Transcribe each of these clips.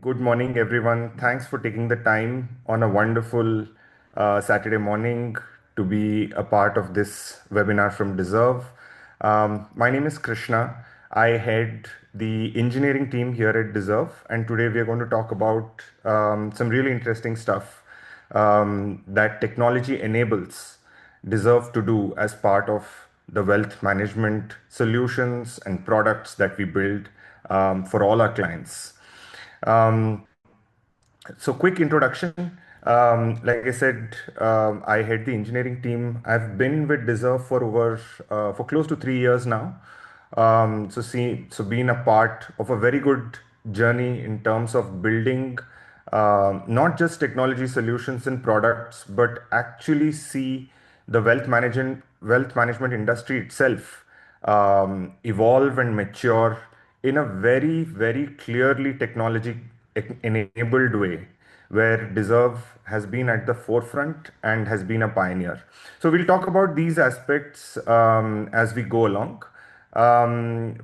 Good morning, everyone. Thanks for taking the time on a wonderful Saturday morning to be a part of this webinar from Dezerv. My name is Krishna. I head the engineering team here at Dezerv, and today we are going to talk about some really interesting stuff that technology enables Dezerv to do as part of the wealth management solutions and products that we build for all our clients. Um, so, quick introduction. Like I said, I head the engineering team. I've been with Deserve for for close to 3 years now. So being a part of a very good journey in terms of building not just technology solutions and products, but actually see the wealth management industry itself evolve and mature in a very, very clearly technology enabled way, where Deserve has been at the forefront and has been a pioneer. So we'll talk about these aspects as we go along.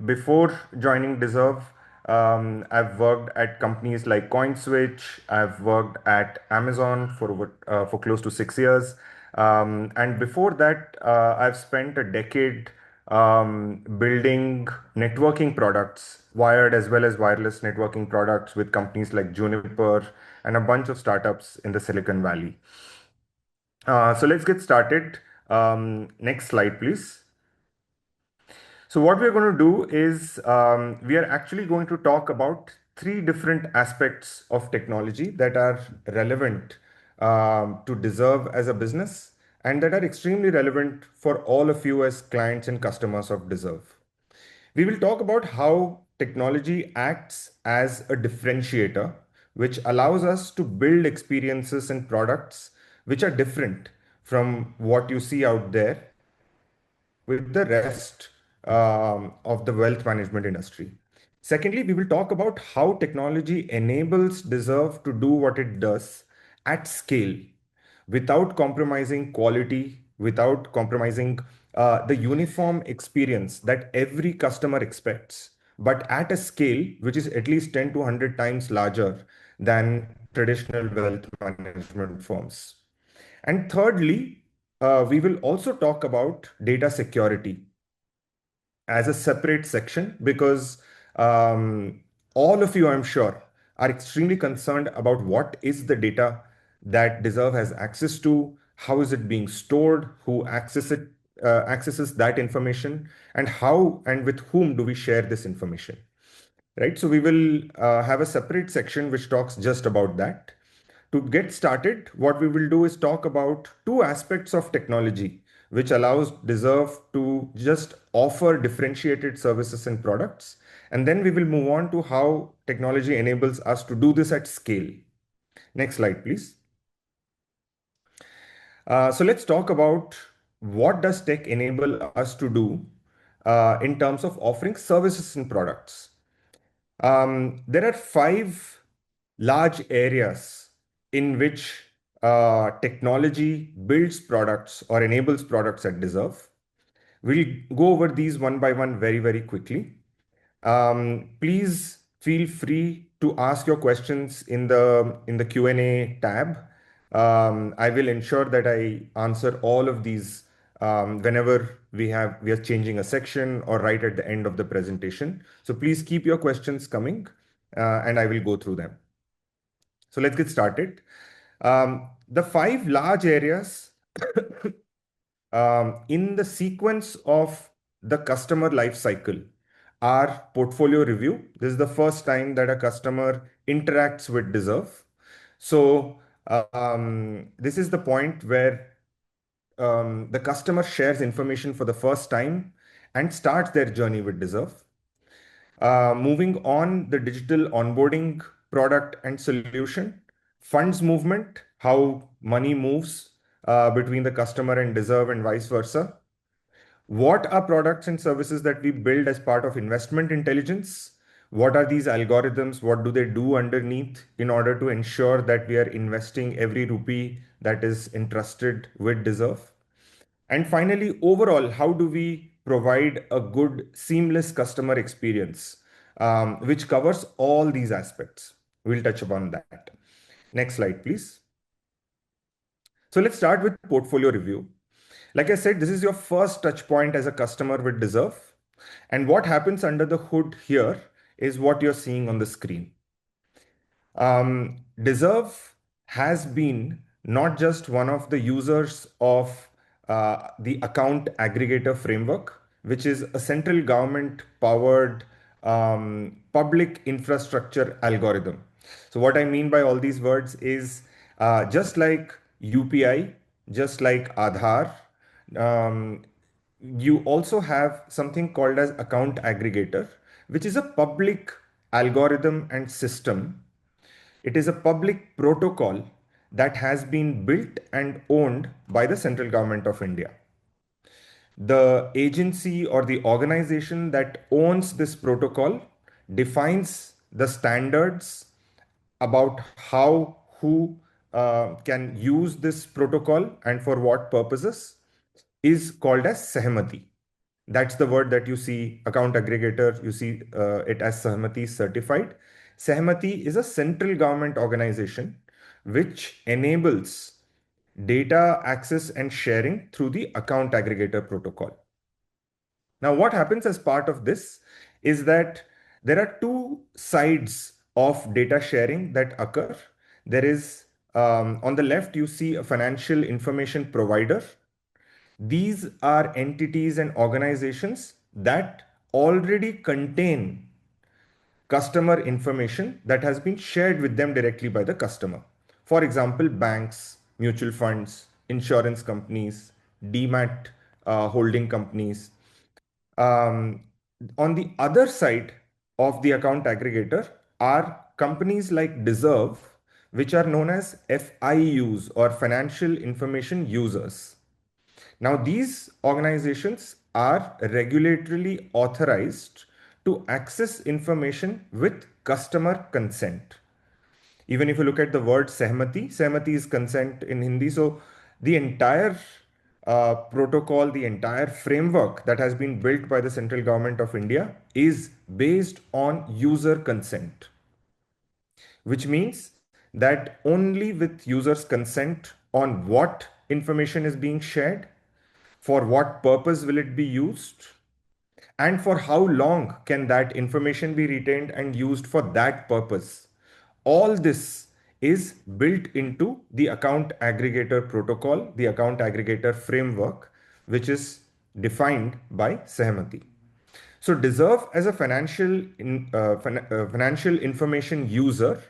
Before joining Deserve, I've worked at companies like CoinSwitch. I've worked at Amazon for close to 6 years, and before that, I've spent a decade building networking products, wired as well as wireless networking products with companies like Juniper and a bunch of startups in the Silicon Valley. So let's get started. Next slide, please. So what we're going to do is we are actually going to talk about three different aspects of technology that are relevant to Deserve as a business and that are extremely relevant for all of you as clients and customers of Deserve. We will talk about how technology acts as a differentiator, which allows us to build experiences and products which are different from what you see out there with the rest of the wealth management industry. Secondly, we will talk about how technology enables Deserve to do what it does at scale without compromising quality, without compromising the uniform experience that every customer expects, but at a scale which is at least 10 to 100 times larger than traditional wealth management firms. And thirdly, we will also talk about data security as a separate section because all of you, I'm sure, are extremely concerned about what is the data that Deserve has access to, how is it being stored, who accesses that information, and how and with whom do we share this information, right? So we will have a separate section which talks just about that. To get started, what we will do is talk about two aspects of technology which allows Deserve to just offer differentiated services and products. And then we will move on to how technology enables us to do this at scale. Next slide, please. So let's talk about what does tech enable us to do in terms of offering services and products. There are five large areas in which technology builds products or enables products at Deserve. We'll go over these one by one very, very quickly. Please feel free to ask your questions in the Q&A tab. I will ensure that I answer all of these whenever we are changing a section or right at the end of the presentation. So please keep your questions coming, and I will go through them. So let's get started. The five large areas in the sequence of the customer life cycle are portfolio review. This is the first time that a customer interacts with Deserve. So this is the point where the customer shares information for the first time and starts their journey with Deserve. Moving on, the digital onboarding product and solution, funds movement, how money moves between the customer and Deserve and vice versa. What are products and services that we build as part of investment intelligence? What are these algorithms? What do they do underneath in order to ensure that we are investing every rupee that is entrusted with Deserve? And finally, overall, how do we provide a good, seamless customer experience, which covers all these aspects? We'll touch upon that. Next slide, please. So let's start with portfolio review. Like I said, this is your first touch point as a customer with Dezerv. And what happens under the hood here is what you're seeing on the screen. Dezerv has been not just one of the users of the account aggregator framework, which is a central government powered public infrastructure algorithm. So, what I mean by all these words is just like UPI, just like Aadhaar, um, you also have something called as account aggregator, which is a public algorithm and system. It is a public protocol that has been built and owned by the central government of India. The agency or the organization that owns this protocol defines the standards about how, who can use this protocol and for what purposes is called as Sahmati. That's the word that you see, account aggregator, you see it as Sahmati certified. Sahmati is a central government organization which enables data access and sharing through the account aggregator protocol. Now, what happens as part of this is that there are two sides of data sharing that occur. There is, on the left, you see a financial information provider. These are entities and organizations that already contain customer information that has been shared with them directly by the customer. For example, banks, mutual funds, insurance companies, demat holding companies. Um, on the other side of the account aggregator are companies like Dezerv, which are known as FIUs or financial information users. Now, these organizations are regulatorily authorized to access information with customer consent. Even if you look at the word Sehmati, Sehmati is consent in Hindi. So, the entire protocol, the entire framework that has been built by the central government of India is based on user consent, which means that only with users' consent on what information is being shared, for what purpose will it be used, and for how long can that information be retained and used for that purpose. All this is built into the account aggregator protocol, the account aggregator framework, which is defined by Sehmati. So Dezerv as a financial information user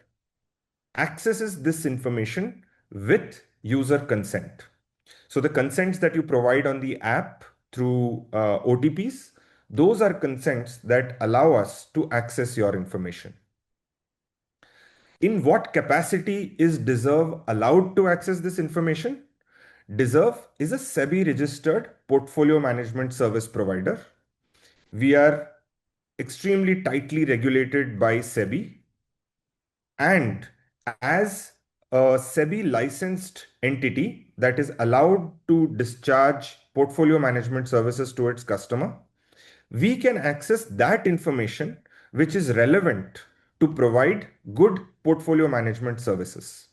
accesses this information with user consent. So the consents that you provide on the app through OTPs, those are consents that allow us to access your information. In what capacity is Dezerv allowed to access this information? Dezerv is a SEBI registered portfolio management service provider. We are extremely tightly regulated by SEBI. And as a SEBI licensed entity that is allowed to discharge portfolio management services to its customer, we can access that information which is relevant to provide good portfolio management services.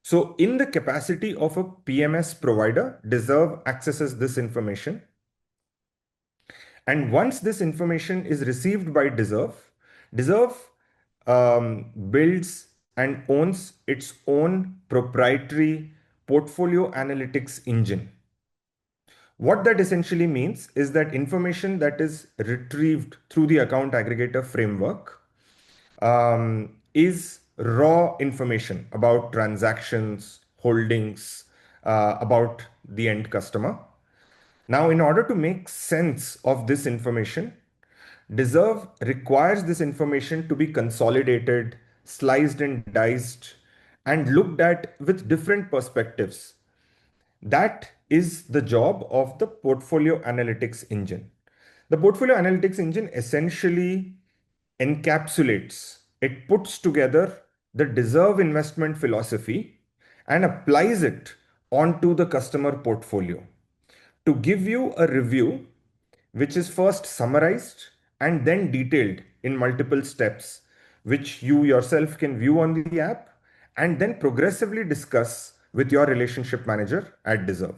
So, in the capacity of a PMS provider, Dezerv accesses this information. And once this information is received by Dezerv, Dezerv builds and owns its own proprietary portfolio analytics engine. What that essentially means is that information that is retrieved through the account aggregator framework is raw information about transactions, holdings, about the end customer. Now, in order to make sense of this information, Dezerv requires this information to be consolidated, sliced and diced, and looked at with different perspectives. That is the job of the portfolio analytics engine. The portfolio analytics engine essentially encapsulates, it puts together the Dezerv investment philosophy and applies it onto the customer portfolio to give you a review which is first summarized and then detailed in multiple steps, which you yourself can view on the app, and then progressively discuss with your relationship manager at Dezerv.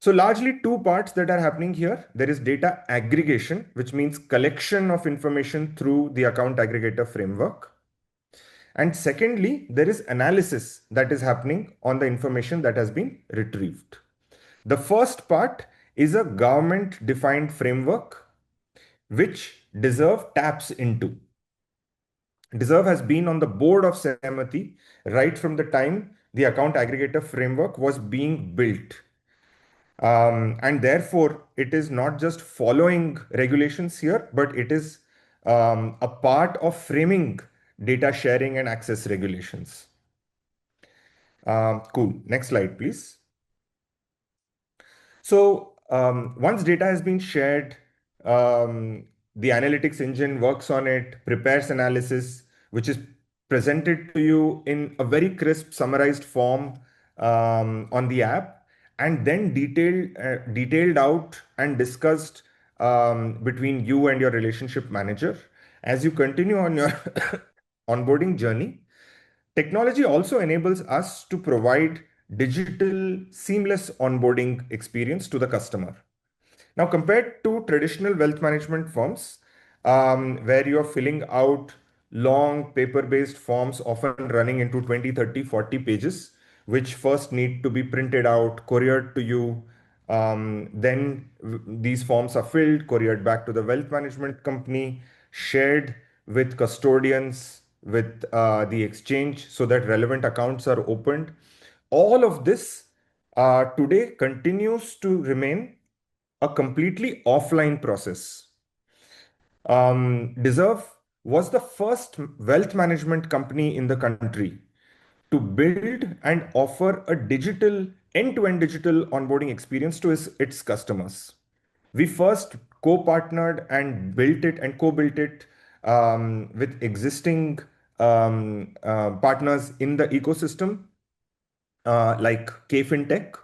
So largely two parts that are happening here. There is data aggregation, which means collection of information through the account aggregator framework. And secondly, there is analysis that is happening on the information that has been retrieved. The first part is a government defined framework which Dezerv taps into. Dezerv has been on the board of Sehmati right from the time the account aggregator framework was being built. And therefore, it is not just following regulations here, but it is a part of framing data sharing and access regulations. Cool. Next slide, please. So once data has been shared, the analytics engine works on it, prepares analysis, which is presented to you in a very crisp, summarized form on the app, and then detailed out and discussed between you and your relationship manager. As you continue on your onboarding journey, technology also enables us to provide digital seamless onboarding experience to the customer. Now, compared to traditional wealth management firms, where you're filling out long paper-based forms, often running into 20, 30, 40 pages, which first need to be printed out, couriered to you. Then these forms are filled, couriered back to the wealth management company, shared with custodians, with the exchange, so that relevant accounts are opened. All of this today continues to remain a completely offline process. Dezerv was the first wealth management company in the country to build and offer a digital, end-to-end digital onboarding experience to its customers. We first co-partnered and built it and co-built it with existing partners in the ecosystem, like KFintech.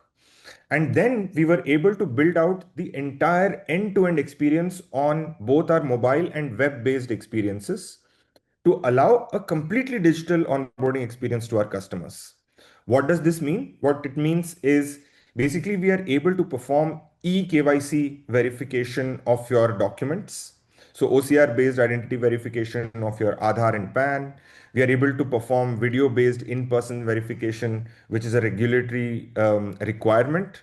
And then we were able to build out the entire end-to-end experience on both our mobile and web-based experiences to allow a completely digital onboarding experience to our customers. What does this mean? What it means is basically we are able to perform eKYC verification of your documents. So OCR-based identity verification of your Aadhaar and PAN. We are able to perform video-based in-person verification, which is a regulatory requirement,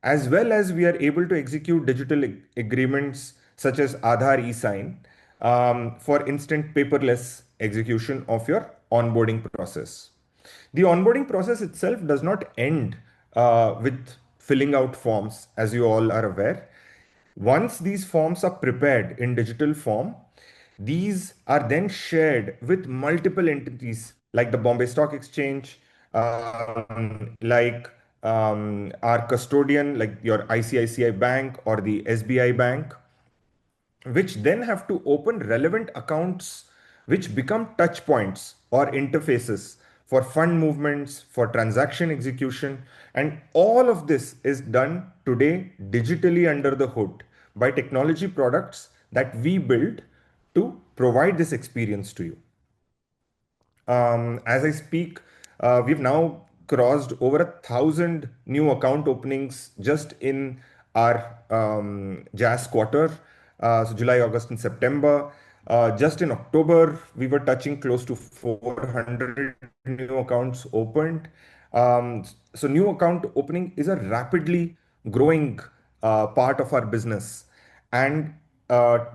as well as we are able to execute digital agreements such as Aadhaar e-sign for instant paperless execution of your onboarding process. The onboarding process itself does not end with filling out forms, as you all are aware. Once these forms are prepared in digital form, these are then shared with multiple entities like the Bombay Stock Exchange, like our custodian, like your ICICI Bank or the SBI Bank, which then have to open relevant accounts which become touch points or interfaces for fund movements, for transaction execution. And all of this is done today digitally under the hood by technology products that we build to provide this experience to you. As I speak, we've now crossed over 1,000 new account openings just in our JAS quarter, so July, August, and September. Just in October, we were touching close to 400 new accounts opened. So new account opening is a rapidly growing part of our business, and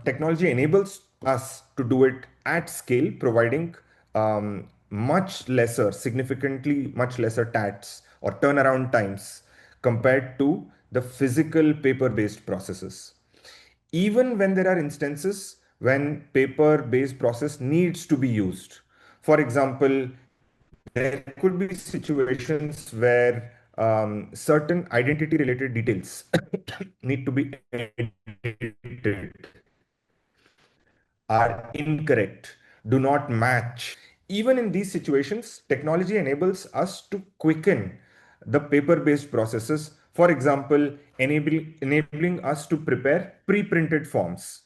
technology enables us to do it at scale, providing much lesser, significantly much lesser TATs or turnaround times compared to the physical paper-based processes. Even when there are instances when paper-based process needs to be used. For example, there could be situations where certain identity-related details need to be edited, are incorrect, do not match. Even in these situations, technology enables us to quicken the paper-based processes. For example, enabling us to prepare pre-printed forms.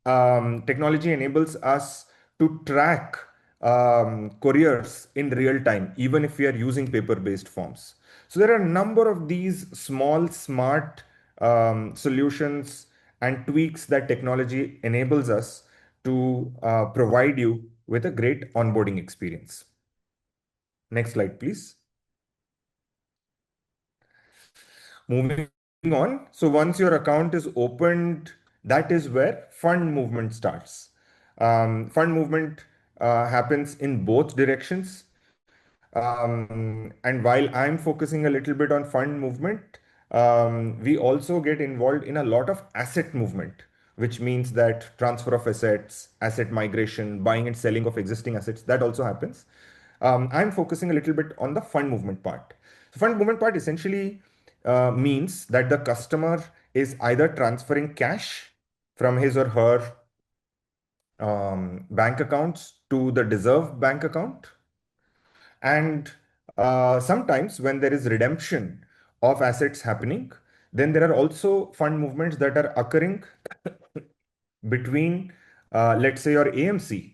Technology enables us to track couriers in real time, even if we are using paper-based forms. So there are a number of these small, smart solutions and tweaks that technology enables us to provide you with a great onboarding experience. Next slide, please. Moving on. So once your account is opened, that is where fund movement starts. Fund movement happens in both directions. And while I'm focusing a little bit on fund movement, we also get involved in a lot of asset movement, which means that transfer of assets, asset migration, buying and selling of existing assets, that also happens. I'm focusing a little bit on the fund movement part. So fund movement part essentially means that the customer is either transferring cash from his or her bank accounts to the Dezerv bank account, and sometimes when there is redemption of assets happening, then there are also fund movements that are occurring between, let's say, your AMC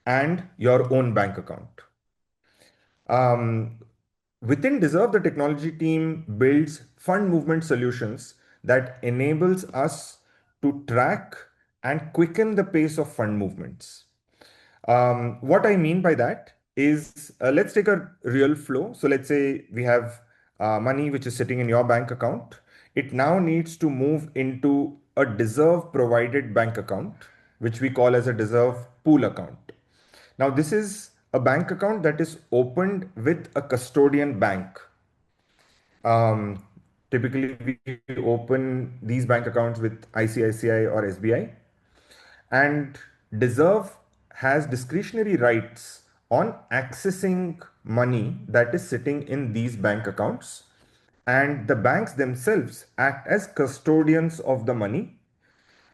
and your own bank account. Um, Within Deserve, the technology team builds fund movement solutions that enables us to track and quicken the pace of fund movements. What I mean by that is, let's take a real flow. So let's say we have money which is sitting in your bank account. It now needs to move into a Deserve provided bank account, which we call as a Deserve pool account. Now, this is a bank account that is opened with a custodian bank. Um, Typically, we open these bank accounts with ICICI or SBI. And Deserve has discretionary rights on accessing money that is sitting in these bank accounts. And the banks themselves act as custodians of the money,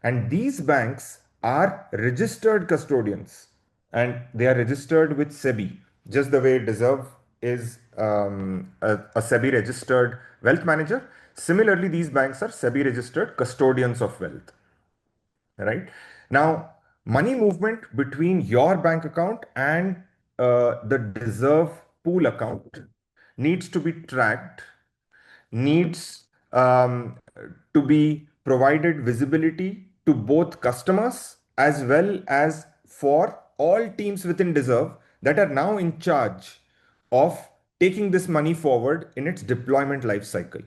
and these banks are registered custodians, and they are registered with SEBI, just the way Deserve is a SEBI registered wealth manager. Similarly, these banks are SEBI registered custodians of wealth, right? Now, money movement between your bank account and the Deserve pool account needs to be tracked, needs to be provided visibility to both customers as well as for all teams within Deserve that are now in charge of taking this money forward in its deployment life cycle,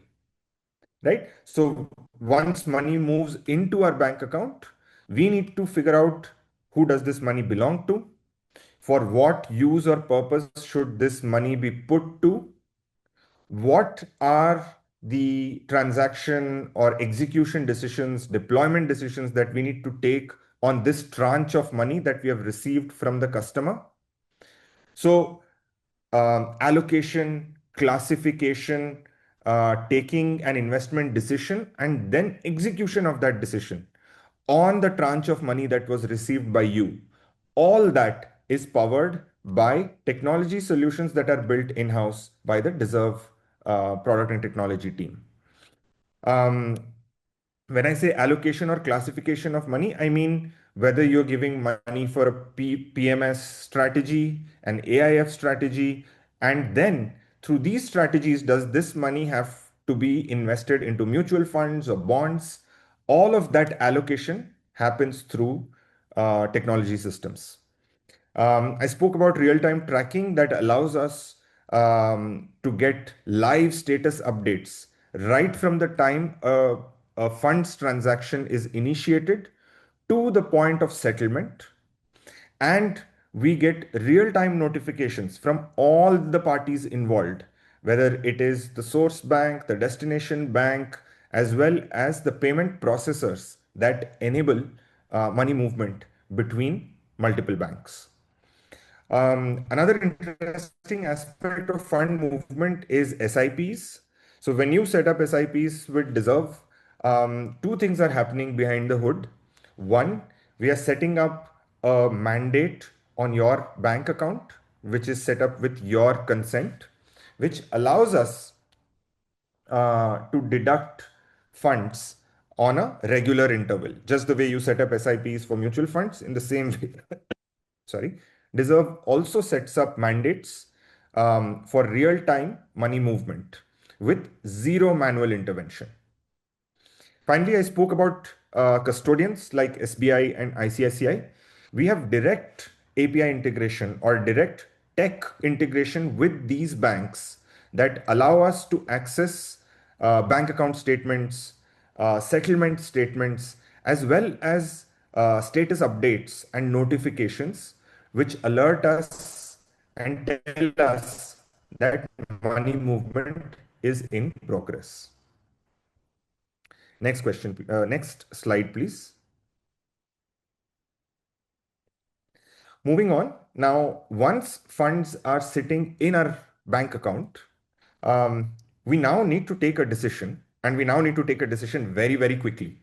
right? So once money moves into our bank account, we need to figure out who does this money belong to, for what use or purpose should this money be put to, what are the transaction or execution decisions, deployment decisions that we need to take on this tranche of money that we have received from the customer. So, allocation, classification, taking an investment decision, and then execution of that decision on the tranche of money that was received by you. All that is powered by technology solutions that are built in-house by the Deserve product and technology team. Um, when I say allocation or classification of money, I mean whether you're giving money for a PMS strategy, an AIF strategy, and then through these strategies, does this money have to be invested into mutual funds or bonds? All of that allocation happens through technology systems. I spoke about real-time tracking that allows us to get live status updates right from the time a funds transaction is initiated to the point of settlement. And we get real-time notifications from all the parties involved, whether it is the source bank, the destination bank, as well as the payment processors that enable money movement between multiple banks. Another interesting aspect of fund movement is SIPs. So when you set up SIPs with Deserve, two things are happening behind the hood. One, we are setting up a mandate on your bank account, which is set up with your consent, which allows us to deduct funds on a regular interval, just the way you set up SIPs for mutual funds. In the same way, sorry, Deserve also sets up mandates for real-time money movement with zero manual intervention. Finally, I spoke about custodians like SBI and ICICI. We have direct API integration or direct tech integration with these banks that allow us to access bank account statements, settlement statements, as well as status updates and notifications, which alert us and tell us that money movement is in progress. Next question, next slide, please. Moving on. Now, once funds are sitting in our bank account, um, we now need to take a decision, and we now need to take a decision very, very quickly.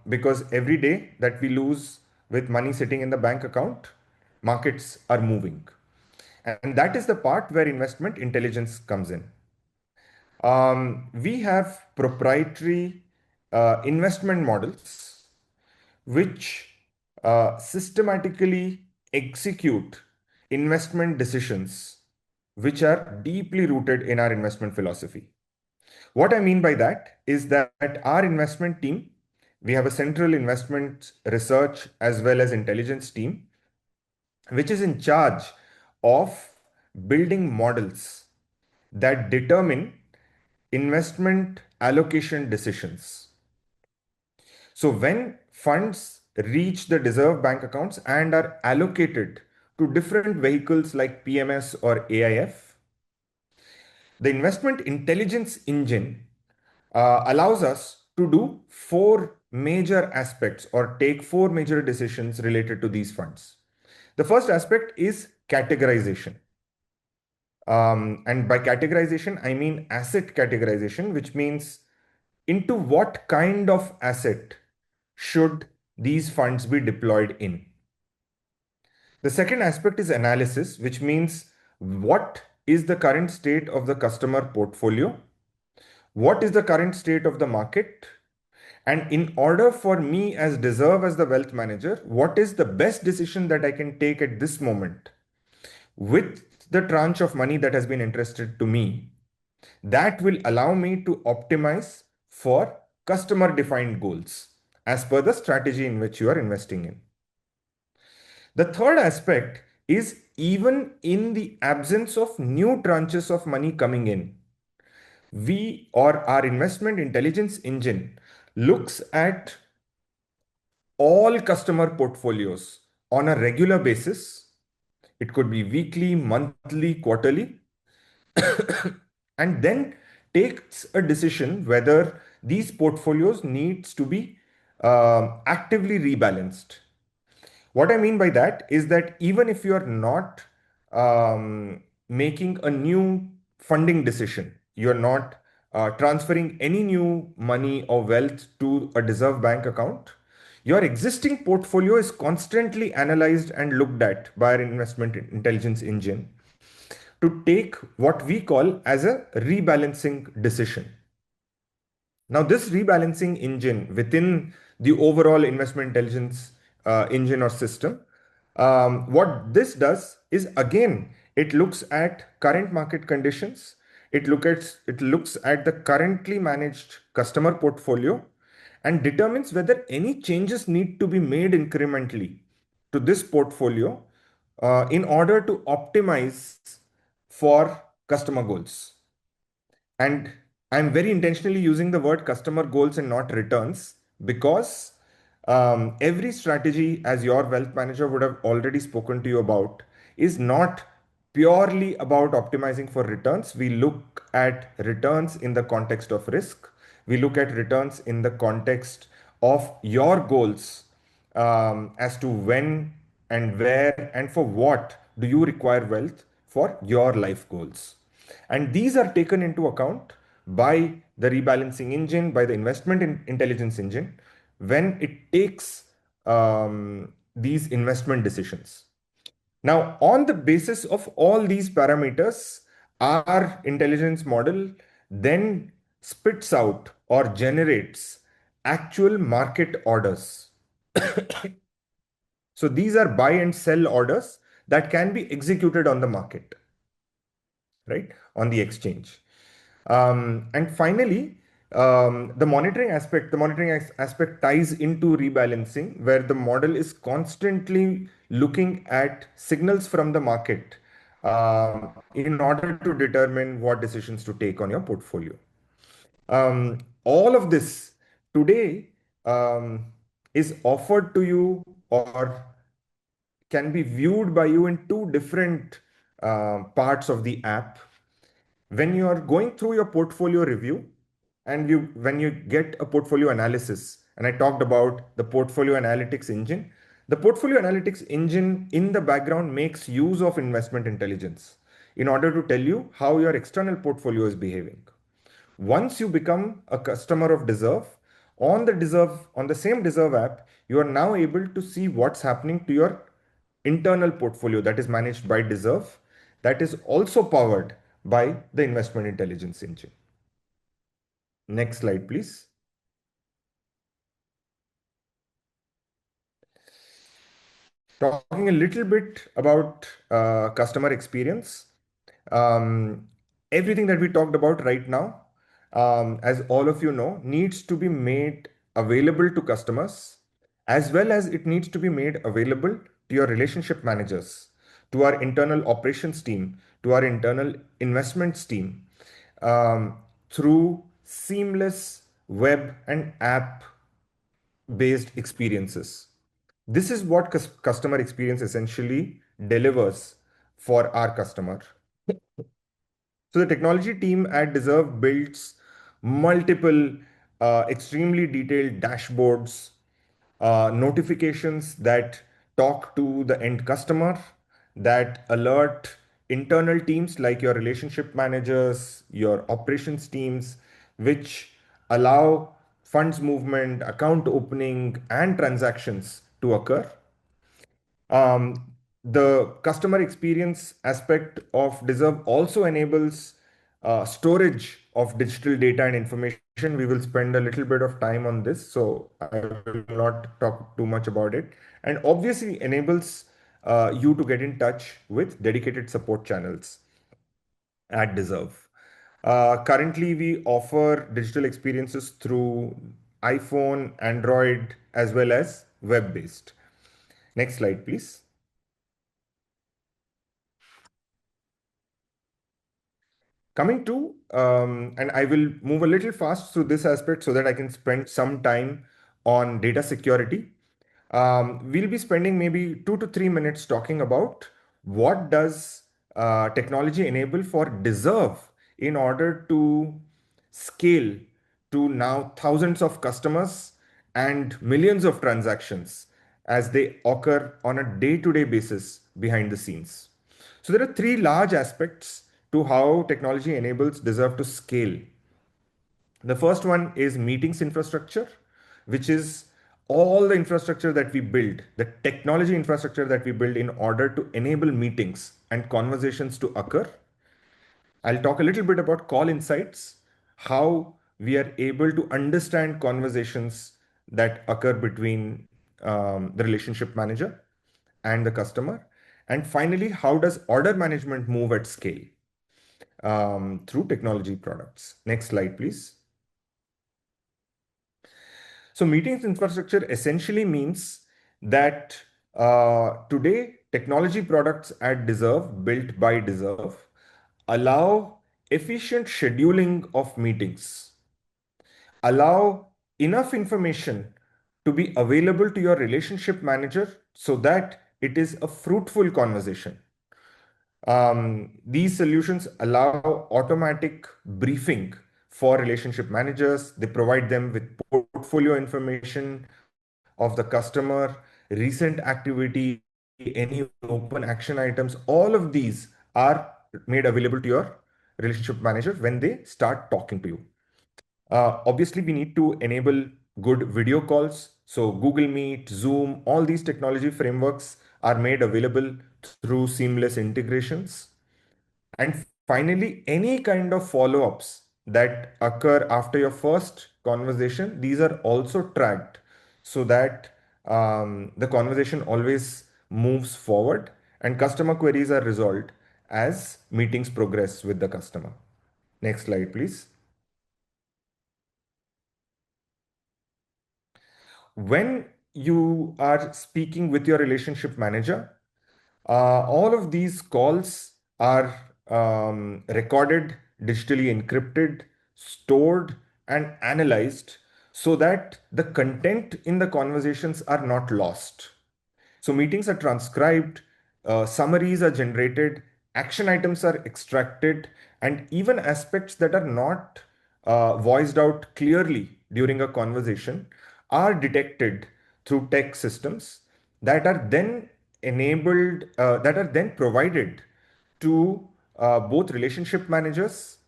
Because every day that we lose with money sitting in the bank account, markets are moving. And that is the part where investment intelligence comes in. We have proprietary investment models which systematically execute investment decisions which are deeply rooted in our investment philosophy. What I mean by that is that our investment team, we have a central investment research as well as intelligence team, which is in charge of building models that determine investment allocation decisions. So when funds reach the Dezerv bank accounts and are allocated to different vehicles like PMS or AIF, the investment intelligence engine allows us to do four major aspects or take four major decisions related to these funds. The first aspect is categorization. And by categorization, I mean asset categorization, which means into what kind of asset should these funds be deployed in. The second aspect is analysis, which means what is the current state of the customer portfolio? What is the current state of the market? And in order for me as Dezerv as the wealth manager, what is the best decision that I can take at this moment with the tranche of money that has been entrusted to me that will allow me to optimize for customer defined goals as per the strategy in which you are investing in. The third aspect is even in the absence of new tranches of money coming in, we or our investment intelligence engine looks at all customer portfolios on a regular basis. It could be weekly, monthly, quarterly, and then takes a decision whether these portfolios needs to be actively rebalanced. What I mean by that is that even if you are not making a new funding decision, you're not transferring any new money or wealth to a Dezerv bank account, your existing portfolio is constantly analyzed and looked at by our investment intelligence engine to take what we call as a rebalancing decision. Now, this rebalancing engine within the overall investment intelligence engine or system, what this does is again, it looks at current market conditions. It looks at the currently managed customer portfolio and determines whether any changes need to be made incrementally to this portfolio in order to optimize for customer goals. And I'm very intentionally using the word customer goals and not returns because every strategy, as your wealth manager would have already spoken to you about, is not purely about optimizing for returns. We look at returns in the context of risk. We look at returns in the context of your goals as to when and where and for what do you require wealth for your life goals. And these are taken into account by the rebalancing engine, by the investment intelligence engine, when it takes these investment decisions. Now, on the basis of all these parameters, our intelligence model then spits out or generates actual market orders So these are buy and sell orders that can be executed on the market, right? On the exchange. And finally, the monitoring aspect ties into rebalancing, where the model is constantly looking at signals from the market in order to determine what decisions to take on your portfolio. All of this today um, is offered to you or can be viewed by you in two different parts of the app. When you are going through your portfolio review and when you get a portfolio analysis, and I talked about the portfolio analytics engine, the portfolio analytics engine in the background makes use of investment intelligence in order to tell you how your external portfolio is behaving. Once you become a customer of Dezerv, on the same Dezerv app, you are now able to see what's happening to your internal portfolio that is managed by Dezerv, that is also powered by the investment intelligence engine. Next slide, please. Talking a little bit about customer experience. Um, Everything that we talked about right now, as all of you know, needs to be made available to customers, as well as it needs to be made available to your relationship managers, to our internal operations team, to our internal investments team, um, through seamless web and app based experiences. This is what customer experience essentially delivers for our customer. So the technology team at Deserve builds multiple extremely detailed dashboards, notifications that talk to the end customer, that alert internal teams like your relationship managers, your operations teams, which allow funds movement, account opening, and transactions to occur. The customer experience aspect of Deserve also enables storage of digital data and information. We will spend a little bit of time on this, so I will not talk too much about it. And obviously enables you to get in touch with dedicated support channels at Deserve. Currently, we offer digital experiences through iPhone, Android, as well as web-based. Next slide, please. Coming to, and I will move a little fast through this aspect so that I can spend some time on data security. We'll be spending maybe 2 to 3 minutes talking about what does technology enable for Deserve in order to scale to now thousands of customers and millions of transactions as they occur on a day-to-day basis behind the scenes. So there are three large aspects to how technology enables Deserve to scale. The first one is meetings infrastructure, which is all the infrastructure that we build, the technology infrastructure that we build in order to enable meetings and conversations to occur. I'll talk a little bit about call insights, how we are able to understand conversations that occur between the relationship manager and the customer. And finally, how does order management move at scale through technology products? Next slide, please. So meetings infrastructure essentially means that today technology products at Deserve, built by Deserve, allow efficient scheduling of meetings, allow enough information to be available to your relationship manager so that it is a fruitful conversation. These solutions allow automatic briefing for relationship managers. They provide them with portfolio information of the customer, recent activity, any open action items. All of these are made available to your relationship manager when they start talking to you. Obviously, we need to enable good video calls. So Google Meet, Zoom, all these technology frameworks are made available through seamless integrations. And finally, any kind of follow-ups that occur after your first conversation, these are also tracked so that the conversation always moves forward and customer queries are resolved as meetings progress with the customer. Next slide, please. When you are speaking with your relationship manager, all of these calls are recorded, digitally encrypted, stored, and analyzed so that the content in the conversations are not lost. So meetings are transcribed, summaries are generated, action items are extracted, and even aspects that are not voiced out clearly during a conversation are detected through tech systems that are then that are then provided to both relationship managers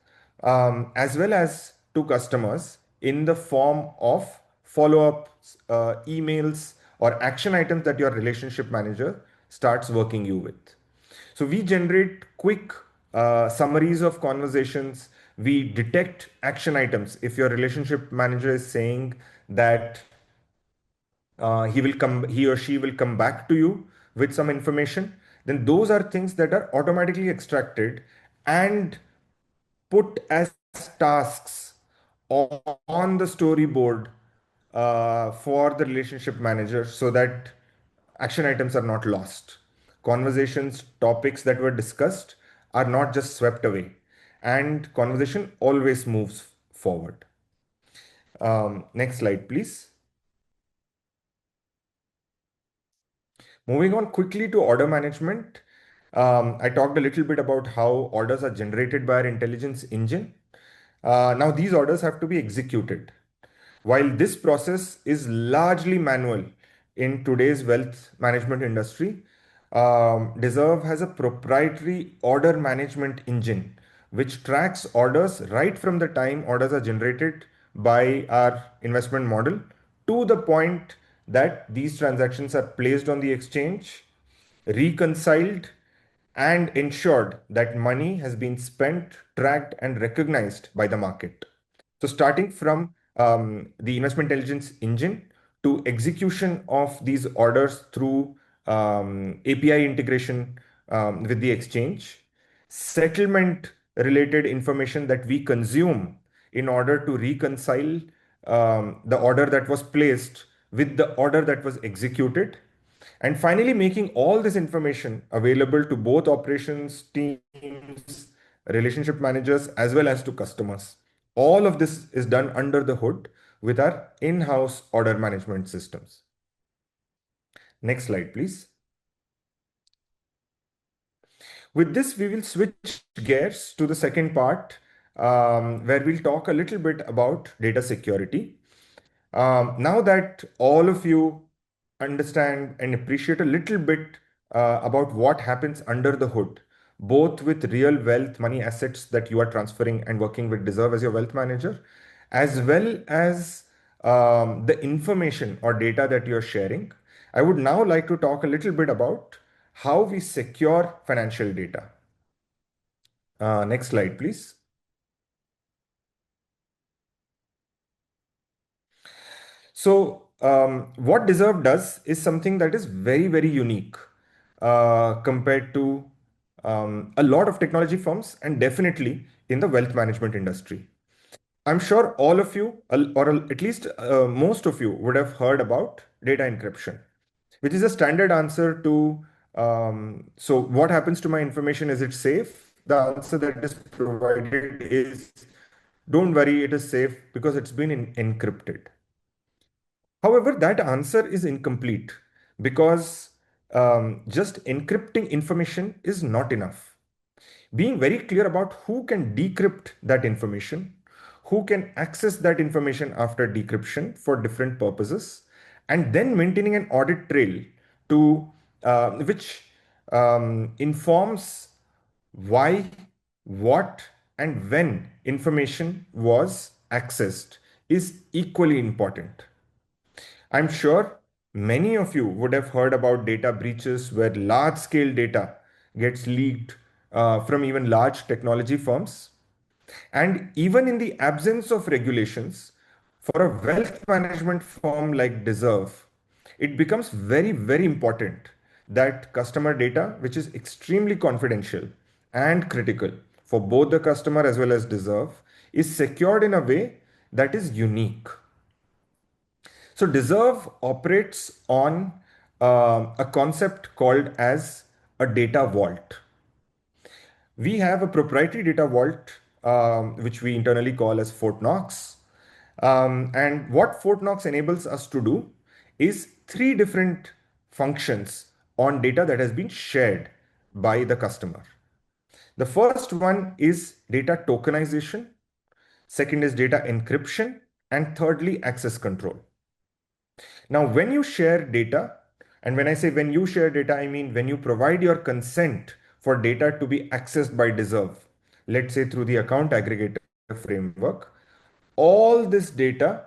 as well as to customers in the form of follow-up emails or action items that your relationship manager starts working you with. So we generate quick summaries of conversations. We detect action items. If your relationship manager is saying that he or she will come back to you with some information, then those are things that are automatically extracted and put as tasks on the storyboard for the relationship manager so that action items are not lost. Conversations, topics that were discussed are not just swept away, and conversation always moves forward. Next slide, please. Moving on quickly to order management. I talked a little bit about how orders are generated by our intelligence engine. Now, these orders have to be executed. While this process is largely manual in today's wealth management industry, Dezerv has a proprietary order management engine which tracks orders right from the time orders are generated by our investment model to the point that these transactions are placed on the exchange, reconciled, and ensured that money has been spent, tracked, and recognized by the market. So starting from the investment intelligence engine to execution of these orders through API integration with the exchange, settlement related information that we consume in order to reconcile the order that was placed with the order that was executed, and finally making all this information available to both operations teams, relationship managers, as well as to customers. All of this is done under the hood with our in-house order management systems. Next slide, please. With this, we will switch gears to the second part, where we'll talk a little bit about data security. Now that all of you understand and appreciate a little bit about what happens under the hood, both with real wealth, money assets that you are transferring and working with Dezerv as your wealth manager, as well as the information or data that you're sharing, I would now like to talk a little bit about how we secure financial data. Next slide, please. So, what Dezerv does is something that is very, very unique compared to a lot of technology firms and definitely in the wealth management industry. I'm sure all of you, or at least most of you, would have heard about data encryption, which is a standard answer to so what happens to my information? Is it safe? The answer that is provided is don't worry, it is safe because it's been encrypted. However, that answer is incomplete because just encrypting information is not enough. Being very clear about who can decrypt that information, who can access that information after decryption for different purposes, and then maintaining an audit trail to which informs why, what, and when information was accessed is equally important. I'm sure many of you would have heard about data breaches where large scale data gets leaked from even large technology firms. And even in the absence of regulations, for a wealth management firm like Dezerv, it becomes very, very important that customer data, which is extremely confidential and critical for both the customer as well as Dezerv, is secured in a way that is unique. So Dezerv operates on a concept called as a data vault. We have a proprietary data vault, which we internally call as Fort Knox. And what Fort Knox enables us to do is three different functions on data that has been shared by the customer. The first one is data tokenization, second is data encryption, and thirdly, access control. Now, when you share data, and when I say when you share data, I mean when you provide your consent for data to be accessed by Dezerv, let's say through the account aggregator framework, all this data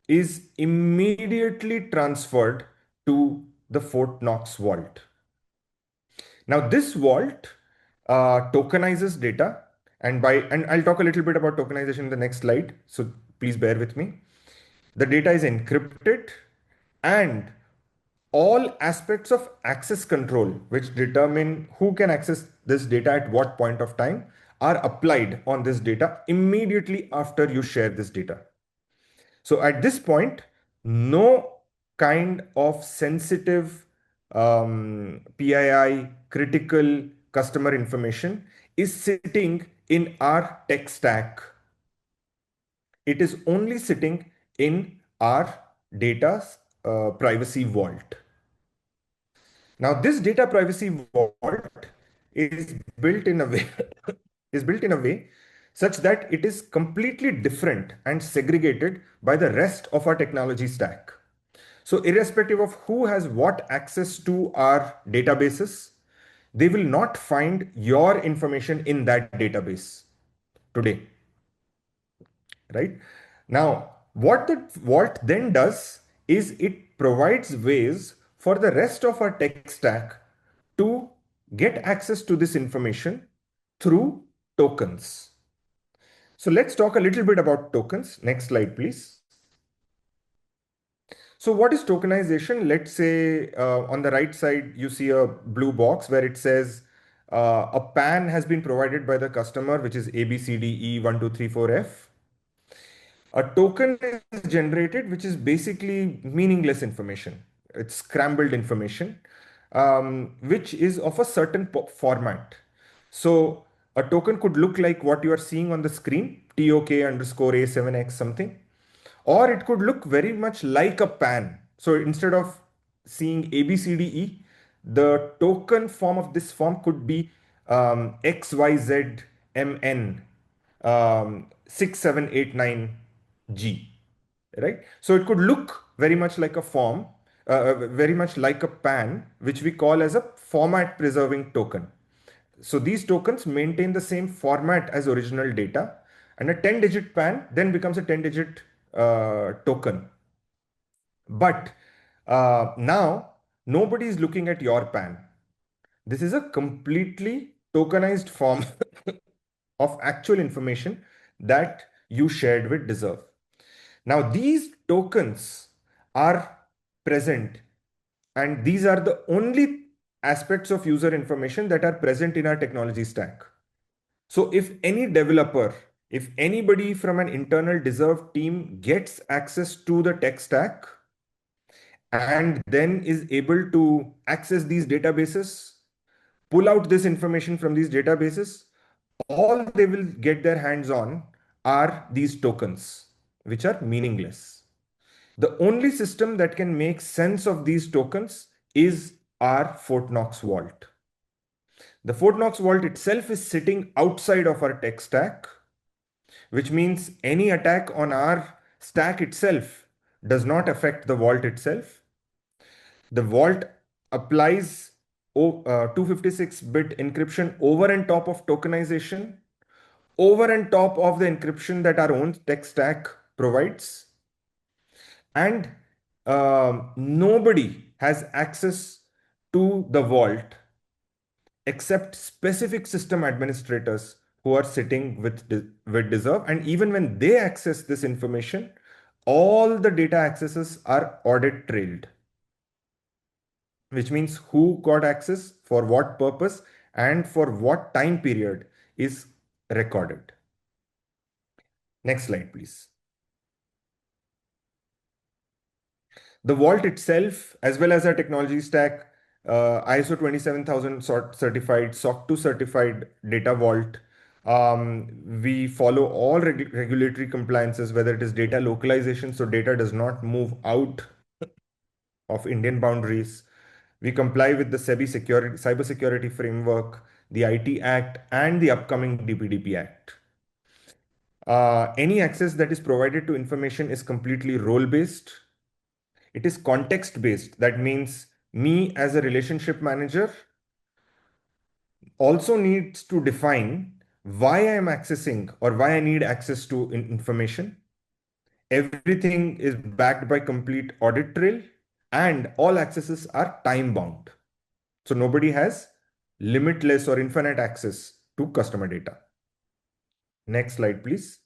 is immediately transferred to the Fort Knox vault. Now, this vault tokenizes data, and I'll talk a little bit about tokenization in the next slide. So please bear with me. The data is encrypted, and all aspects of access control, which determine who can access this data at what point of time, are applied on this data immediately after you share this data. So at this point, no kind of sensitive PII critical customer information is sitting in our tech stack. It is only sitting in our data privacy vault. Now, this data privacy vault is built in a way is built in a way such that it is completely different and segregated by the rest of our technology stack. So irrespective of who has what access to our databases, they will not find your information in that database today, right? Now, what the vault then does is it provides ways for the rest of our tech stack to get access to this information through tokens. So let's talk a little bit about tokens. Next slide, please. So what is tokenization? Let's say on the right side, you see a blue box where it says a PAN has been provided by the customer, which is ABCDE1234F. A token is generated, which is basically meaningless information. It's scrambled information, which is of a certain format. So a token could look like what you are seeing on the screen, TOK underscore A7X something, or it could look very much like a PAN. So instead of seeing ABCDE, the token form of this form could be XYZMN 6789G, right? So it could look very much like a form, very much like a PAN, which we call as a format preserving token. So these tokens maintain the same format as original data, and a 10-digit PAN then becomes a 10-digit token. But now nobody is looking at your PAN. This is a completely tokenized form of actual information that you shared with Dezerv. Now, these tokens are present, and these are the only aspects of user information that are present in our technology stack. So if any developer, if anybody from an internal Dezerv team gets access to the tech stack and then is able to access these databases, pull out this information from these databases, all they will get their hands on are these tokens, which are meaningless. The only system that can make sense of these tokens is our Fort Knox vault. The Fort Knox vault itself is sitting outside of our tech stack, which means any attack on our stack itself does not affect the vault itself. The vault applies 256-bit encryption over and top of tokenization, over and top of the encryption that our own tech stack provides. And nobody has access to the vault except specific system administrators who are sitting with Dezerv. And even when they access this information, all the data accesses are audit trailed. which means who got access, for what purpose, and for what time period is recorded. Next slide, please. The vault itself, as well as our technology stack, ISO 27000 certified, SOC 2 certified data vault. We follow all regulatory compliances, whether it is data localization, so data does not move out of Indian boundaries. We comply with the SEBI cybersecurity framework, the IT Act, and the upcoming DPDP Act. Any access that is provided to information is completely role-based. It is context-based. That means me as a relationship manager also needs to define why I am accessing or why I need access to information. Everything is backed by complete audit trail, and all accesses are time bound. So nobody has limitless or infinite access to customer data. Next slide, please.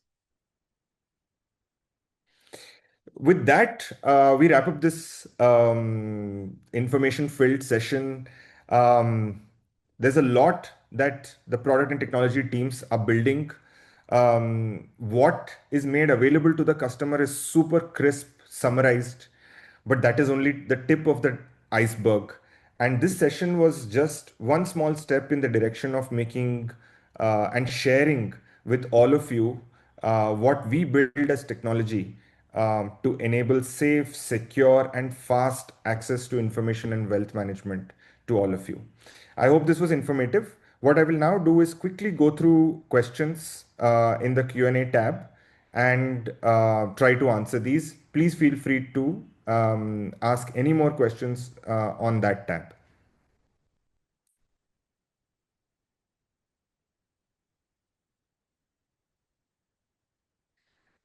With that, we wrap up this information filled session. Um, there's a lot that the product and technology teams are building. What is made available to the customer is super crisp, summarized, but that is only the tip of the iceberg. And this session was just one small step in the direction of making and sharing with all of you what we build as technology to enable safe, secure, and fast access to information and wealth management to all of you. I hope this was informative. What I will now do is quickly go through questions in the Q&A tab and try to answer these. Please feel free to ask any more questions on that tab.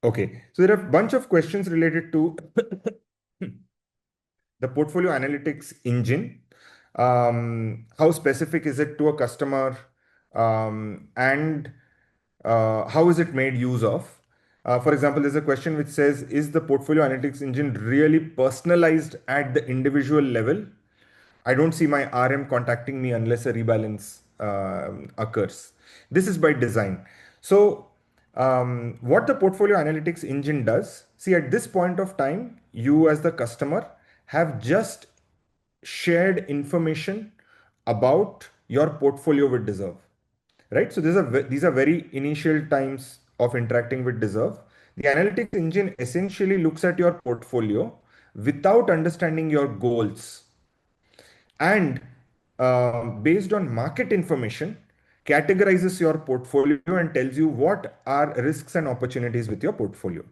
Okay, so there are a bunch of questions related to the portfolio analytics engine. How specific is it to a customer, and how is it made use of? For example, there's a question which says, is the portfolio analytics engine really personalized at the individual level? I don't see my RM contacting me unless a rebalance occurs. This is by design. So, what the portfolio analytics engine does, see, at this point of time, you as the customer have just shared information about your portfolio with Dezerv, right? So these are very initial times of interacting with Dezerv. The analytics engine essentially looks at your portfolio without understanding your goals, and based on market information, categorizes your portfolio and tells you what are risks and opportunities with your portfolio.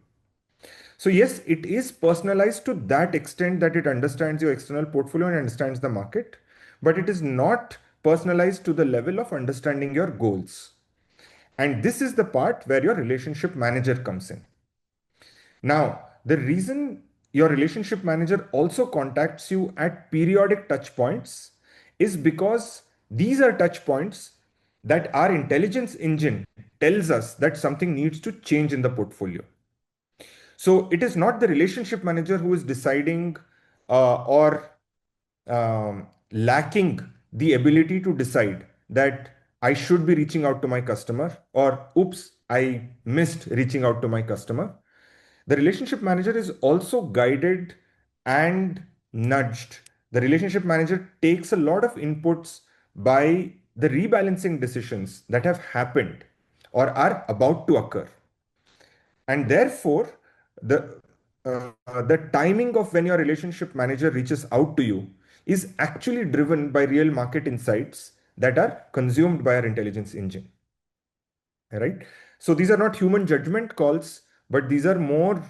So yes, it is personalized to that extent that it understands your external portfolio and understands the market, but it is not personalized to the level of understanding your goals. And this is the part where your relationship manager comes in. Now, the reason your relationship manager also contacts you at periodic touch points is because these are touch points that our intelligence engine tells us that something needs to change in the portfolio. So it is not the relationship manager who is deciding or lacking the ability to decide that I should be reaching out to my customer, or oops, I missed reaching out to my customer. The relationship manager is also guided and nudged. The relationship manager takes a lot of inputs by the rebalancing decisions that have happened or are about to occur. And therefore, the timing of when your relationship manager reaches out to you is actually driven by real market insights that are consumed by our intelligence engine. Right? So these are not human judgment calls, but these are more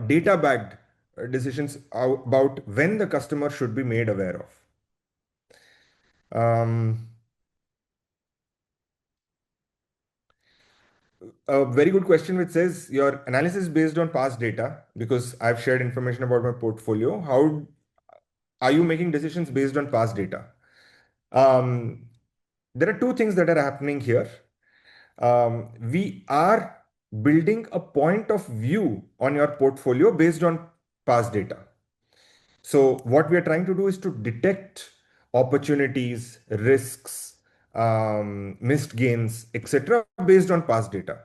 data backed decisions about when the customer should be made aware of. A very good question which says your analysis is based on past data, because I've shared information about my portfolio. How are you making decisions based on past data? Um, there are two things that are happening here. We are building a point of view on your portfolio based on past data. So what we are trying to do is to detect opportunities, risks, missed gains, etc., based on past data.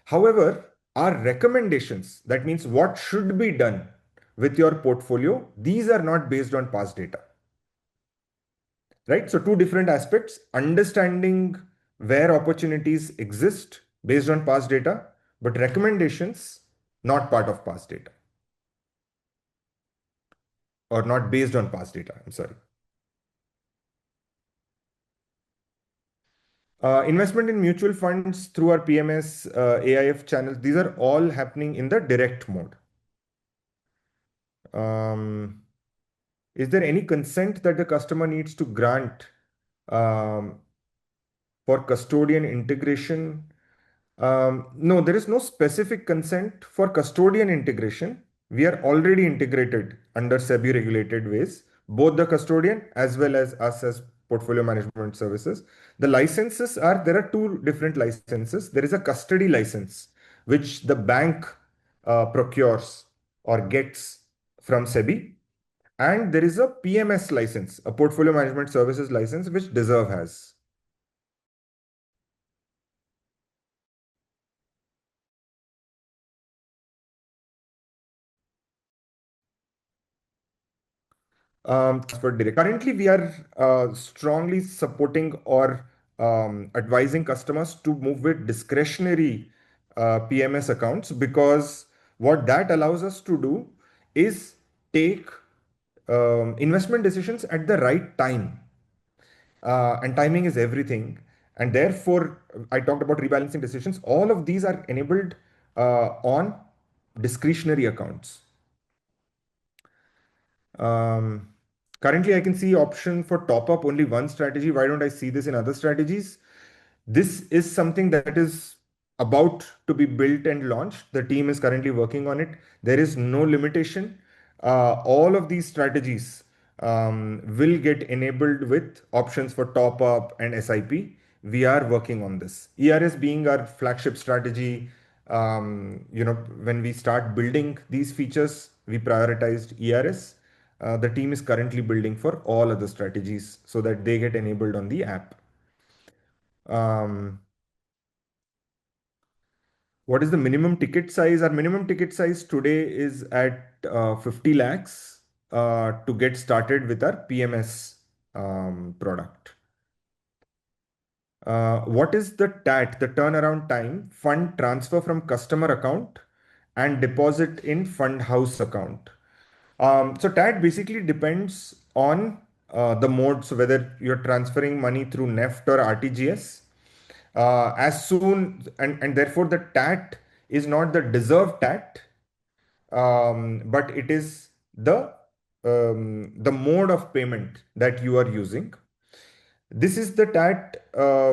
However, our recommendations, that means what should be done with your portfolio, these are not based on past data, right? So, two different aspects: understanding where opportunities exist based on past data, but recommendations not part of past data or not based on past data. I'm sorry. Investment in mutual funds through our PMS, AIF channels, these are all happening in the direct mode. Um, is there any consent that the customer needs to grant um, for custodian integration? No, there is no specific consent for custodian integration. We are already integrated under SEBI regulated ways, both the custodian as well as us as portfolio management services. The licenses are, there are two different licenses. There is a custody license, which the bank procures or gets from SEBI. And there is a PMS license, a portfolio management services license, which Dezerv has. Transfer direct. Currently, we are strongly supporting or advising customers to move with discretionary PMS accounts, because what that allows us to do is take investment decisions at the right time. And timing is everything. And therefore, I talked about rebalancing decisions. All of these are enabled on discretionary accounts. Um, Currently, I can see option for top up only one strategy. Why don't I see this in other strategies? This is something that is about to be built and launched. The team is currently working on it. There is no limitation. All of these strategies will get enabled with options for top up and SIP. We are working on this. ERS being our flagship strategy. When we start building these features, we prioritized ERS. The team is currently building for all other strategies so that they get enabled on the app. Um, what is the minimum ticket size? Our minimum ticket size today is at 50 lakhs to get started with our PMS product. What is the TAT, the turnaround time, fund transfer from customer account and deposit in fund house account? So TAT basically depends on the mode. So whether you're transferring money through NEFT or RTGS, as soon and therefore the TAT is not the deserved TAT, but it is the mode of payment that you are using. This is the TAT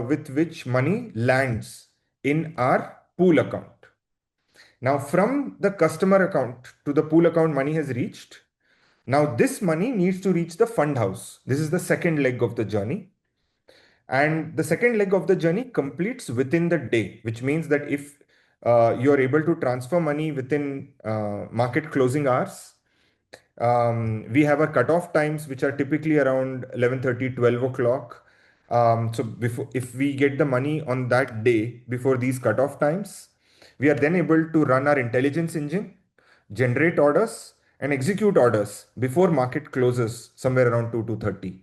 with which money lands in our pool account. Now, from the customer account to the pool account, money has reached. Now, this money needs to reach the fund house. This is the second leg of the journey. And the second leg of the journey completes within the day, which means that if you're able to transfer money within market closing hours, we have our cutoff times, which are typically around 11:30, 12 o'clock. So before, if we get the money on that day before these cutoff times, we are then able to run our intelligence engine, generate orders, and execute orders before market closes somewhere around 2:30.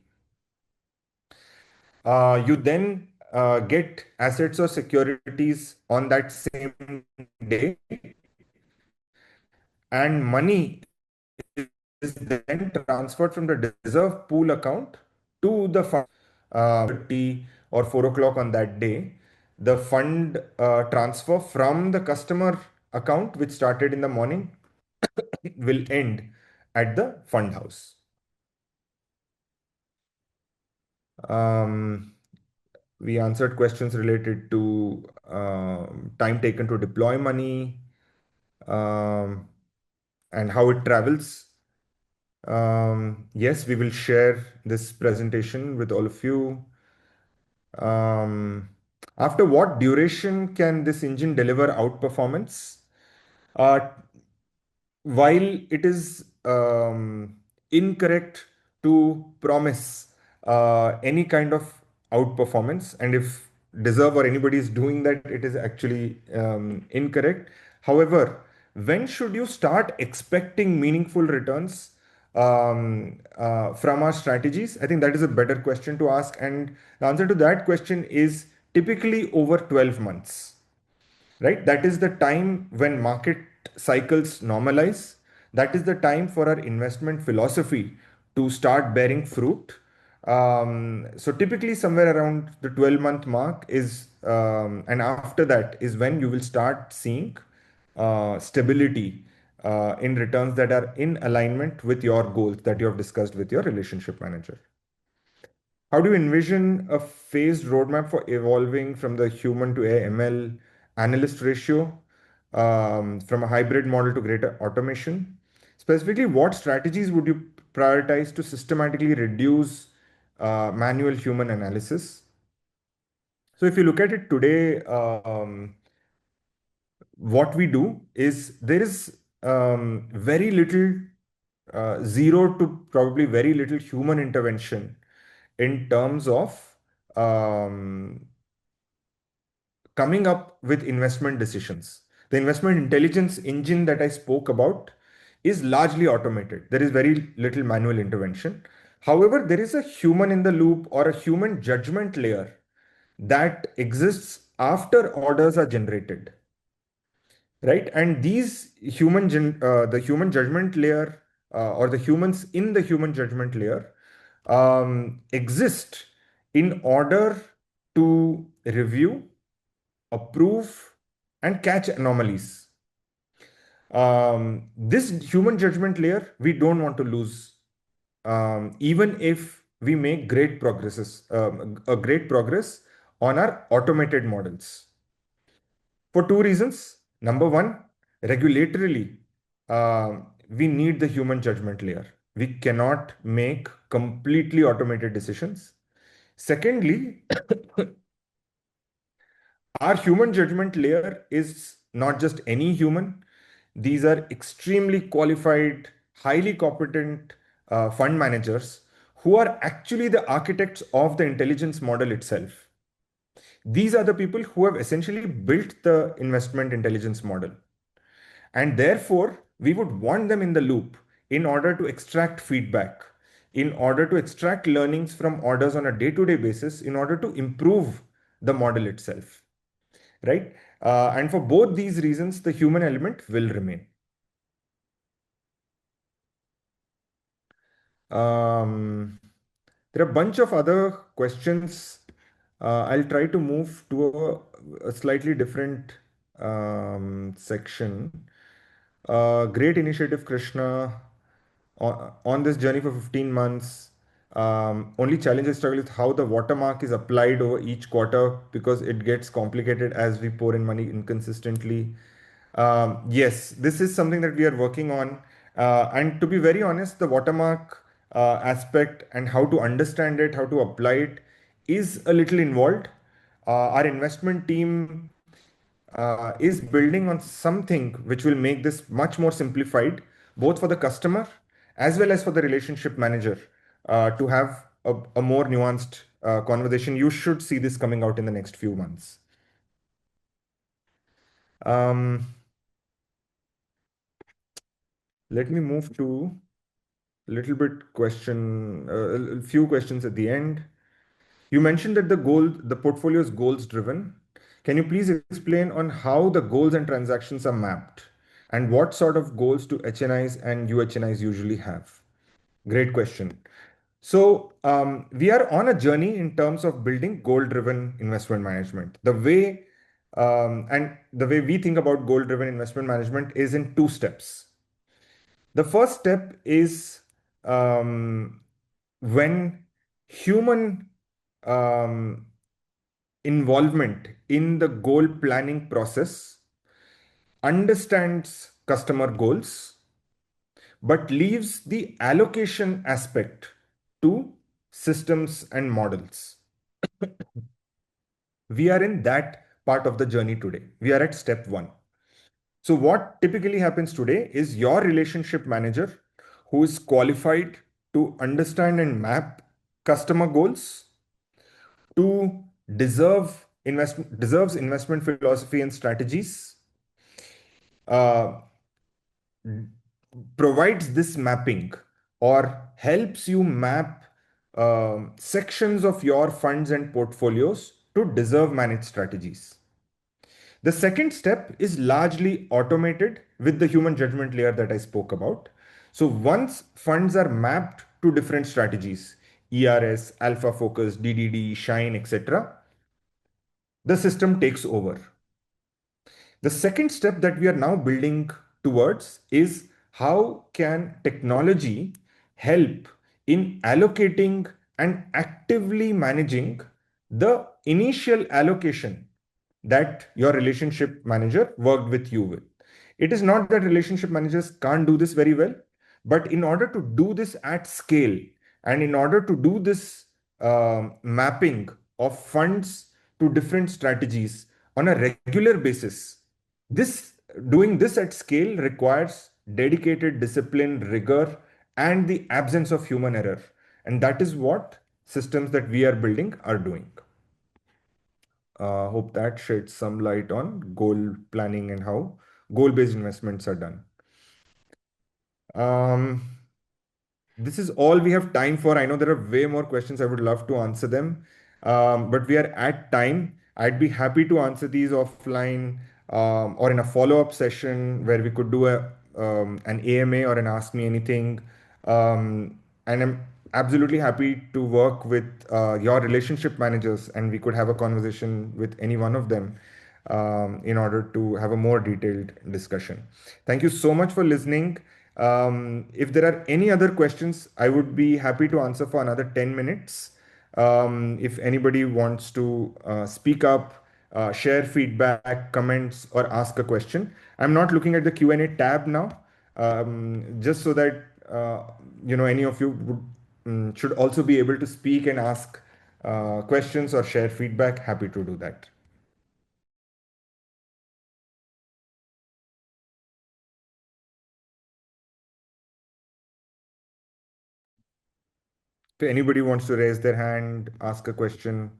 You then get assets or securities on that same day, and money is then transferred from the Dezerv pool account to the fund. 30 or 4 o'clock on that day, the fund transfer from the customer account, which started in the morning, will end at the fund house. Um, we answered questions related to time taken to deploy money, um, and how it travels. Yes, we will share this presentation with all of you. Um, After what duration can this engine deliver outperformance? Uh, while it is incorrect to promise any kind of outperformance. And if Deserve or anybody is doing that, it is actually incorrect. However, when should you start expecting meaningful returns from our strategies? I think that is a better question to ask. And the answer to that question is typically over 12 months, right? That is the time when market cycles normalize. That is the time for our investment philosophy to start bearing fruit. So typically somewhere around the 12-month mark is, and after that is when you will start seeing stability in returns that are in alignment with your goals that you have discussed with your relationship manager. How do you envision a phased roadmap for evolving from the human to AI ML analyst ratio, from a hybrid model to greater automation? Specifically, what strategies would you prioritize to systematically reduce manual human analysis? So, if you look at it today, what we do is there is very little, zero to probably very little human intervention in terms of um, coming up with investment decisions. The investment intelligence engine that I spoke about is largely automated. There is very little manual intervention. However, there is a human in the loop or a human judgment layer that exists after orders are generated, right? And the human judgment layer, or the humans in the human judgment layer, exist in order to review, approve, and catch anomalies. This human judgment layer, we don't want to lose, even if we make a great progress on our automated models. For two reasons. Number one, regulatorily, we need the human judgment layer. We cannot make completely automated decisions. Secondly, our human judgment layer is not just any human. These are extremely qualified, highly competent fund managers who are actually the architects of the intelligence model itself. These are the people who have essentially built the investment intelligence model. And therefore, we would want them in the loop in order to extract feedback, in order to extract learnings from orders on a day-to-day basis, in order to improve the model itself, right? And for both these reasons, the human element will remain. There are a bunch of other questions. I'll try to move to a slightly different section. Great initiative, Krishna. On this journey for 15 months, only challenge I struggle with how the watermark is applied over each quarter because it gets complicated as we pour in money inconsistently. Yes, this is something that we are working on. And to be very honest, the watermark aspect and how to understand it, how to apply it is a little involved. Our investment team is building on something which will make this much more simplified, both for the customer as well as for the relationship manager, to have a more nuanced conversation. You should see this coming out in the next few months. Um, Let me move to a few questions at the end. You mentioned that the portfolio is goals driven. Can you please explain on how the goals and transactions are mapped, and what sort of goals do HNIs and UHNIs usually have? Great question. So we are on a journey in terms of building goal-driven investment management. The way we think about goal-driven investment management is in two steps. The first step is when human um, involvement in the goal planning process understands customer goals, but leaves the allocation aspect to systems and models. We are in that part of the journey today. We are at step one. So, what typically happens today is your relationship manager, who is qualified to understand and map customer goals, to deserves investment philosophy and strategies, uh, provides this mapping or helps you map sections of your funds and portfolios to deserve managed strategies. The second step is largely automated with the human judgment layer that I spoke about. So once funds are mapped to different strategies, ERS, Alpha Focus, DDD, Shine, etc., the system takes over. The second step that we are now building towards is how can technology help in allocating and actively managing the initial allocation that your relationship manager worked with you with. It is not that relationship managers can't do this very well, but in order to do this at scale and in order to do this mapping of funds to different strategies on a regular basis, this doing this at scale requires dedicated discipline, rigor, and the absence of human error. And that is what systems that we are building are doing. Hope that sheds some light on goal planning and how goal-based investments are done. Um, this is all we have time for. I know there are way more questions. I would love to answer them, but we are at time. I'd be happy to answer these offline or in a follow-up session where we could do an AMA or an Ask Me Anything. And I'm absolutely happy to work with your relationship managers, and we could have a conversation with any one of them in order to have a more detailed discussion. Thank you so much for listening. If there are any other questions, I would be happy to answer for another 10 minutes. If anybody wants to speak up, share feedback, comments, or ask a question. I'm not looking at the Q&A tab now, just so that any of you should also be able to speak and ask questions or share feedback. Happy to do that. If anybody wants to raise their hand, ask a question.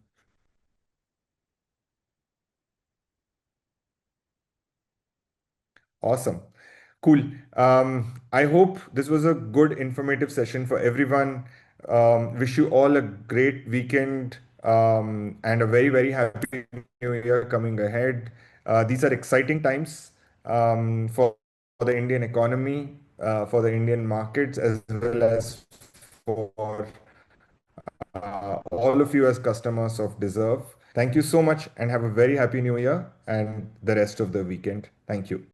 Awesome. Cool. I hope this was a good, informative session for everyone. Wish you all a great weekend and a very, very happy new year coming ahead. These are exciting times for the Indian economy, for the Indian markets, as well as for all of you as customers of Dezerv. Thank you so much and have a very happy new year and the rest of the weekend. Thank you.